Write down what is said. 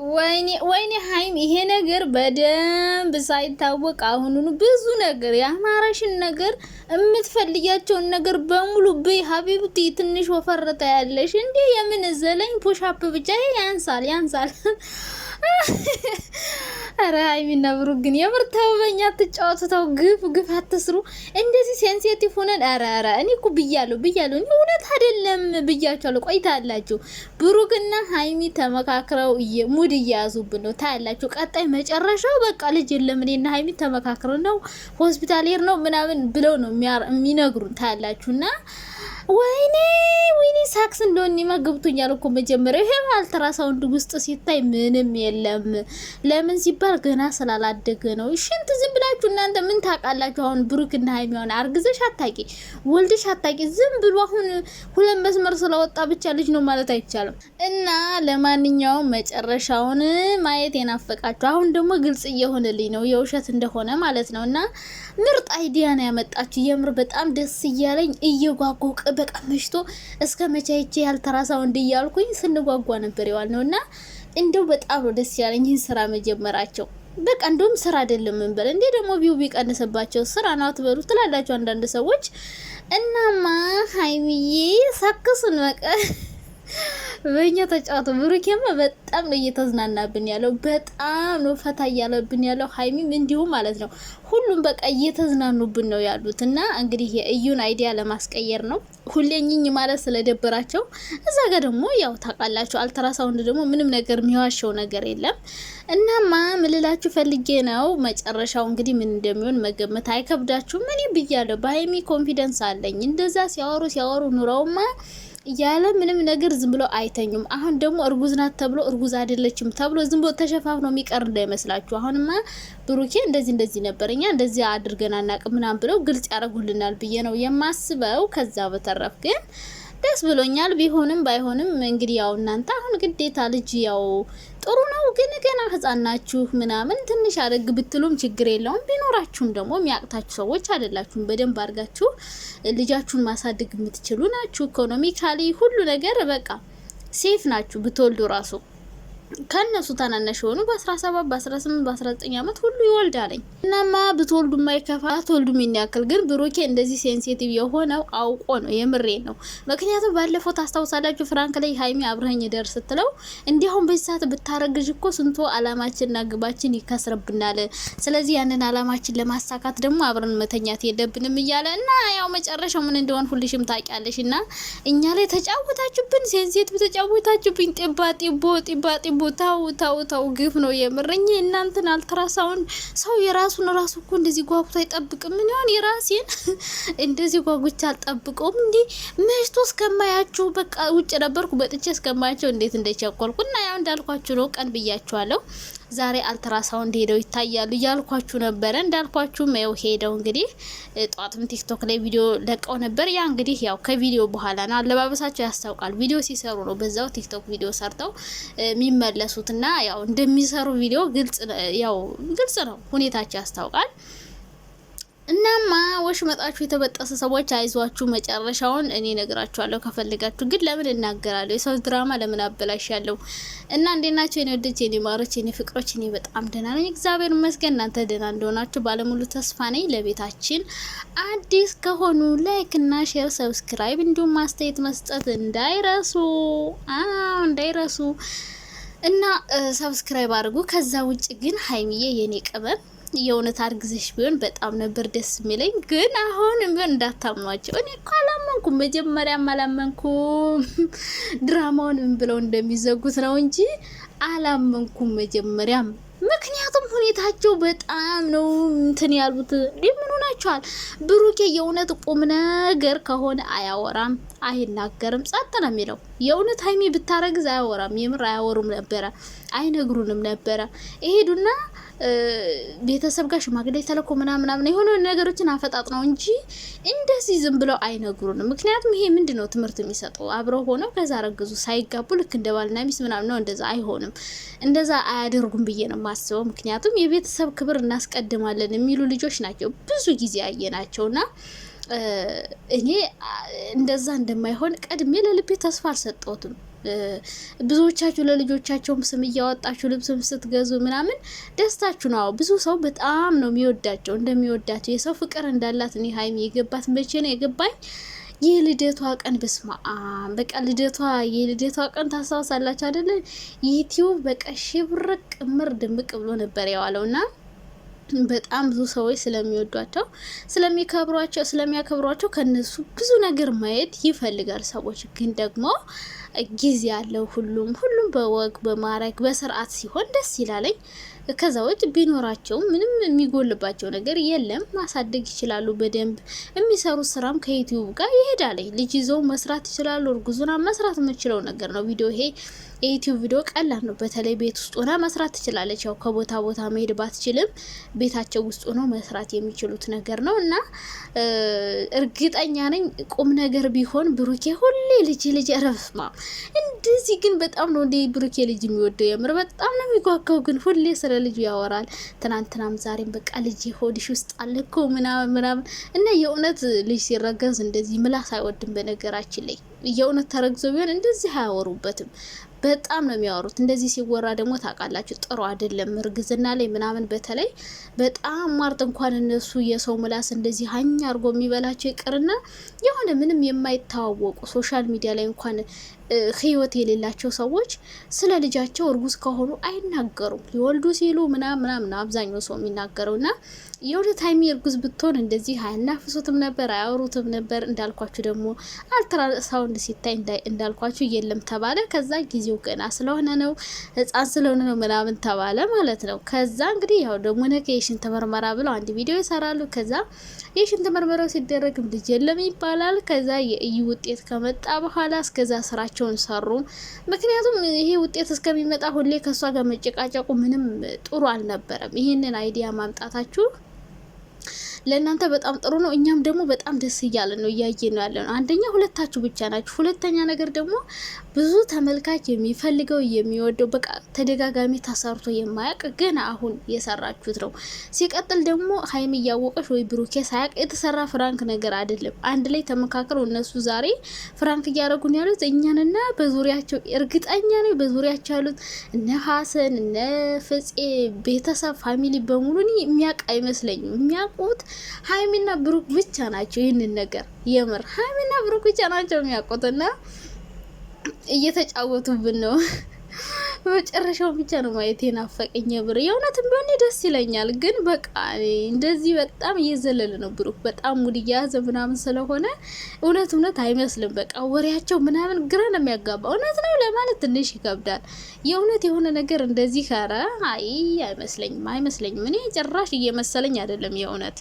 ወይኔ ሀይሚ ይሄ ነገር በደንብ ሳይታወቅ አሁኑኑ ብዙ ነገር የአማራሽን ነገር የምትፈልጊያቸውን ነገር በሙሉ በይ ሀቢብቲ። ትንሽ ወፈረታ ያለሽ እንዴ? የምን ዘለኝ ፑሻፕ ብቻ ያንሳል። አረ ሀይሚና ብሩክ ግን የምር ተው፣ በእኛ ትጫወቱ፣ ተው፣ ግፍ አትስሩ። እንደዚህ ሴንሲቲቭ ሆነን አረ እኔ እኮ ብያለሁ እኔ እውነት አይደለም ብያችኋለሁ። ቆይታላችሁ ብሩክና ሀይሚ ተመካክረው ሙድ እየያዙብን ነው ታያላችሁ። ቀጣይ መጨረሻው በቃ ልጅ የለም እኔና ሀይሚ ተመካክረው ነው ሆስፒታል ሄር ነው ምናምን ብለው ነው የሚነግሩን ታያላችሁና ወይኔ ሳክስ እንደሆነ ይመገብቶኛል እኮ መጀመሪያ። ይሄ አልትራሳውንድ ውስጥ ሲታይ ምንም የለም። ለምን ሲባል ገና ስላላደገ ነው። ሽንት ዝም ብላችሁ እናንተ ምን ታውቃላችሁ? አሁን ብሩክና ሀይሚ ሆነ አርግዘሽ አታቂ ወልደሽ አታቂ። ዝም ብሎ አሁን ሁለት መስመር ስለወጣ ብቻ ልጅ ነው ማለት አይቻልም። እና ለማንኛውም መጨረሻውን ማየት የናፈቃችሁ አሁን ደግሞ ግልጽ እየሆነልኝ ነው የውሸት እንደሆነ ማለት ነው። እና ምርጥ አይዲያ ነው ያመጣችሁ። የምር በጣም ደስ እያለኝ እየጓጓ በቃ መሽቶ እስከ መቻይቼ ያልተራሳው እንዲያልኩኝ ስንጓጓ ነበር ይዋል ነውና እንደው በጣም ነው ደስ ያለኝ ይህን ስራ መጀመራቸው። በቃ እንደውም ስራ አይደለም እንበል እንዴ ደግሞ ቪው ቢቀንስባቸው ስራ ነው አትበሉ ትላላችሁ አንዳንድ ሰዎች። እናማ ሀይሚዬ ሳክሱን በቃ በእኛ ተጫወቱ። ብሩኬማ በጣም ነው እየተዝናናብን ያለው፣ በጣም ነው ፈታ እያለብን ያለው። ሀይሚም እንዲሁ ማለት ነው። ሁሉም በቃ እየተዝናኑብን ነው ያሉት። እና እንግዲህ የእዩን አይዲያ ለማስቀየር ነው ሁሌኝኝ ማለት ስለደበራቸው። እዛ ጋር ደግሞ ያው ታውቃላችሁ አልትራሳውንድ ደግሞ ምንም ነገር የሚዋሸው ነገር የለም። እናማ ምልላችሁ ፈልጌ ነው መጨረሻው እንግዲህ ምን እንደሚሆን መገመት አይከብዳችሁም። እኔ ብያለሁ በሀይሚ ኮንፊደንስ አለኝ። እንደዛ ሲያወሩ ኑረውማ ያለ ምንም ነገር ዝም ብሎ አይተኙም። አሁን ደግሞ እርጉዝ ናት ተብሎ እርጉዝ አይደለችም ተብሎ ዝም ብሎ ተሸፋፍኖ የሚቀር እንዳይመስላችሁ። አሁንማ ብሩኬ እንደዚህ ነበርኛ እንደዚህ አድርገን አናውቅም ምናምን ብለው ግልጽ ያደርጉልናል ብዬ ነው የማስበው። ከዛ በተረፍ ግን ደስ ብሎኛል። ቢሆንም ባይሆንም እንግዲህ ያው እናንተ አሁን ግዴታ ልጅ ያው ጥሩ ነው፣ ግን ገና ህጻናችሁ ምናምን ትንሽ አደግ ብትሉም ችግር የለውም። ቢኖራችሁም ደግሞ የሚያቅታችሁ ሰዎች አይደላችሁም። በደንብ አድርጋችሁ ልጃችሁን ማሳደግ የምትችሉ ናችሁ። ኢኮኖሚካሊ ሁሉ ነገር በቃ ሴፍ ናችሁ። ብትወልዱ ራሱ ከነሱ ታናናሽ ሆኑ በ17 በ18 በ19 አመት ሁሉ ይወልዳለኝ። እናማ ብትወልዱ ማይከፋ ትወልዱ ምን ያክል። ግን ብሩኬ እንደዚህ ሴንሲቲቭ የሆነው አውቆ ነው፣ የምሬ ነው። ምክንያቱም ባለፈው ታስታውሳላችሁ ፍራንክ ላይ ሀይሚ አብረኝ ደር ስትለው እንዲያውም በዚህ ሰዓት ብታረግጅ እኮ ስንቶ አላማችንና ግባችን ይከስርብናል። ስለዚህ ያንን አላማችን ለማሳካት ደግሞ አብረን መተኛት የለብንም እያለ እና ያው መጨረሻው ምን እንደሆነ ሁልሽም ታውቂያለሽ። እና እኛ ላይ ተጫወታችሁብን፣ ሴንሲቲቭ ተጫወታችሁብን። ጢባ ታው ግፍ ነው የምርኝ። እናንተን አልትራሳውንድ ሰው የራሱን ራሱ እኮ እንደዚህ ጓጉቶ አይጠብቅም። ምን ይሆን የራሴን እንደዚህ ጓጉቻ አልጠብቀውም። እንዴ መሽቶ እስከማያችሁ በቃ ውጭ ነበርኩ በጥቼ እስከማያቸው እንዴት እንደቸኮልኩ። እና ያው እንዳልኳችሁ ነው ቀን ብያችኋለሁ። ዛሬ አልትራሳውንድ ሄደው ይታያሉ እያልኳችሁ ነበረ። እንዳልኳችሁ ነው ሄደው እንግዲህ ጧትም ቲክቶክ ላይ ቪዲዮ ለቀው ነበር። ያ እንግዲህ ያው ከቪዲዮ በኋላ ነው አለባበሳቸው ያስታውቃል። ቪዲዮ ሲሰሩ ነው በዛው ቲክቶክ ቪዲዮ ሰርተው የሚመለሱትና ያው እንደሚሰሩ ቪዲዮ ግልጽ ነው ሁኔታቸው ያስታውቃል። እናማ ወሽመጣችሁ የተበጠሰ ሰዎች አይዟችሁ፣ መጨረሻውን እኔ ነግራችኋለሁ ከፈልጋችሁ። ግን ለምን እናገራለሁ? የሰው ድራማ ለምን አበላሻለሁ? እና እንዴት ናችሁ የኔ ወደች የኔ ማሮች የኔ ፍቅሮች? እኔ በጣም ደህና ነኝ እግዚአብሔር ይመስገን። እናንተ ደህና እንደሆናችሁ ባለሙሉ ተስፋ ነኝ። ለቤታችን አዲስ ከሆኑ ላይክ እና ሼር፣ ሰብስክራይብ እንዲሁም ማስተያየት መስጠት እንዳይረሱ እና ሰብስክራይብ አድርጉ። ከዛ ውጭ ግን ሀይሚዬ የኔ ቅመም የእውነት አርግዘሽ ቢሆን በጣም ነበር ደስ የሚለኝ። ግን አሁን ቢሆን እንዳታምኗቸው። እኔ እኮ አላመንኩም፣ መጀመሪያም አላመንኩም። ድራማውን ምን ብለው እንደሚዘጉት ነው እንጂ አላመንኩም መጀመሪያም። ምክንያቱም ሁኔታቸው በጣም ነው እንትን ያሉት። ምን ሆናችኋል? ብሩኬ የእውነት ቁም ነገር ከሆነ አያወራም፣ አይናገርም፣ ጸጥ ነው የሚለው። የእውነት ሀይሚ ብታረግዝ አያወራም፣ የምር አያወሩም ነበረ፣ አይነግሩንም ነበረ። ይሄዱና ቤተሰብ ጋር ሽማግሌ ተለኮ ምናምን የሆነ ነገሮችን አፈጣጥ ነው እንጂ እንደዚህ ዝም ብለው አይነግሩንም። ምክንያቱም ይሄ ምንድነው ትምህርት የሚሰጠው? አብረው ሆነው ከዛ ረግዙ ሳይጋቡ ልክ እንደ ባልና ሚስት ምናምን ነው። እንደዛ አይሆንም፣ እንደዛ አያደርጉም ብዬ ነው የማስበው። ምክንያቱም የቤተሰብ ክብር እናስቀድማለን የሚሉ ልጆች ናቸው ብዙ ጊዜ ያየናቸውና እኔ እንደዛ እንደማይሆን ቀድሜ ለልቤ ተስፋ አልሰጠሁትም። ብዙዎቻችሁ ለልጆቻቸውም ስም እያወጣችሁ ልብስም ስትገዙ ምናምን ደስታችሁ ነው። ብዙ ሰው በጣም ነው የሚወዳቸው እንደሚወዳቸው የሰው ፍቅር እንዳላት እኔ ሀይሚ የገባት መቼ ነው የገባኝ? የልደቷ ቀን በስማ በቃ የልደቷ ቀን ታስታውሳላችሁ አይደለ? ዩቲዩብ በቃ ሽብርቅ ምር ድምቅ ብሎ ነበር የዋለውና በጣም ብዙ ሰዎች ስለሚወዷቸው ስለሚያከብሯቸው ከነሱ ብዙ ነገር ማየት ይፈልጋል። ሰዎች ግን ደግሞ ጊዜ ያለው ሁሉም በወግ በማረግ በስርዓት ሲሆን ደስ ይላለኝ። ከዛ ውጭ ቢኖራቸው ምንም የሚጎልባቸው ነገር የለም። ማሳደግ ይችላሉ። በደንብ የሚሰሩት ስራም ከዩቲዩብ ጋር ይሄዳለኝ። ልጅ ይዘው መስራት ይችላሉ። እርጉዙና መስራት የምችለው ነገር ነው ቪዲዮ። ይሄ የዩቲዩብ ቪዲዮ ቀላል ነው። በተለይ ቤት ውስጥ ሆና መስራት ትችላለች። ያው ከቦታ ቦታ መሄድ ባትችልም ቤታቸው ውስጥ ሆነው መስራት የሚችሉት ነገር ነው እና እርግጠኛ ነኝ ቁም ነገር ቢሆን ብሩኬ ሁሌ ልጅ ረፍማ እንደዚህ ግን በጣም ነው እንደ ብሩኬ ልጅ የሚወደው። የምር በጣም ነው የሚጓጓው። ግን ሁሌ ስለ ልጁ ያወራል። ትናንትናም ዛሬም በቃ ልጅ ሆድሽ ውስጥ አለ እኮ ምናምን እና የእውነት ልጅ ሲረገዝ እንደዚህ ምላስ አይወድም። በነገራችን ላይ የእውነት ተረግዞ ቢሆን እንደዚህ አያወሩበትም። በጣም ነው የሚያወሩት። እንደዚህ ሲወራ ደግሞ ታውቃላችሁ ጥሩ አይደለም። እርግዝና ላይ ምናምን በተለይ በጣም ማርጥ እንኳን እነሱ የሰው ምላስ እንደዚህ ሀኛ አርጎ የሚበላቸው ይቅርና የሆነ ምንም የማይታወቁ ሶሻል ሚዲያ ላይ እንኳን ህይወት የሌላቸው ሰዎች ስለ ልጃቸው እርጉዝ ከሆኑ አይናገሩም። ሊወልዱ ሲሉ ምናምን አብዛኛው ሰው የሚናገረውና የሁለት ሀይሚ እርጉዝ ብትሆን እንደዚህ አያናፍሱትም ነበር፣ አያወሩትም ነበር። እንዳልኳችሁ ደግሞ አልትራሳውንድ ሲታይ እንዳልኳችሁ የለም ተባለ። ከዛ ጊዜው ገና ስለሆነ ነው ህፃን ስለሆነ ነው ምናምን ተባለ ማለት ነው። ከዛ እንግዲህ ያው ደግሞ ነገ የሽንት ምርመራ ብለው አንድ ቪዲዮ ይሰራሉ። ከዛ የሽንት ምርመራው ሲደረግም ልጅ የለም ይባላል። ከዛ የእዩ ውጤት ከመጣ በኋላ እስከዛ ስራቸውን ሰሩ። ምክንያቱም ይሄ ውጤት እስከሚመጣ ሁሌ ከሷ ጋር መጨቃጨቁ ምንም ጥሩ አልነበረም። ይህንን አይዲያ ማምጣታችሁ ለእናንተ በጣም ጥሩ ነው። እኛም ደግሞ በጣም ደስ እያለ ነው እያየን ነው ያለነው። አንደኛ ሁለታችሁ ብቻ ናችሁ። ሁለተኛ ነገር ደግሞ ብዙ ተመልካች የሚፈልገው የሚወደው በቃ ተደጋጋሚ ተሰርቶ የማያውቅ ግን አሁን የሰራችሁት ነው። ሲቀጥል ደግሞ ሀይሚ እያወቀች ወይ ብሩኬ ሳያውቅ የተሰራ ፍራንክ ነገር አይደለም። አንድ ላይ ተመካከሩ። እነሱ ዛሬ ፍራንክ እያደረጉን ያሉት እኛንና በዙሪያቸው እርግጠኛ ነኝ በዙሪያቸው ያሉት እነ ሀሰን እነ ፍፄ ቤተሰብ ፋሚሊ በሙሉ የሚያውቅ አይመስለኝም። የሚያውቁት ሀይሚና ብሩክ ብቻ ናቸው። ይህንን ነገር የምር ሀይሚና ብሩክ ብቻ ናቸው የሚያውቁትና እየተጫወቱብን ነው። በመጨረሻው ብቻ ነው ማየት የናፈቀኝ። ብር የእውነትም ቢሆን ደስ ይለኛል። ግን በቃ እንደዚህ በጣም እየዘለለ ነው ብሩክ። በጣም ሙድ እየያዘ ምናምን ስለሆነ እውነት አይመስልም። በቃ ወሬያቸው ምናምን ግራ ነው የሚያጋባ። እውነት ነው ለማለት ትንሽ ይከብዳል። የእውነት የሆነ ነገር እንደዚህ ከረ አይመስለኝም። እኔ ጭራሽ እየመሰለኝ አይደለም የእውነት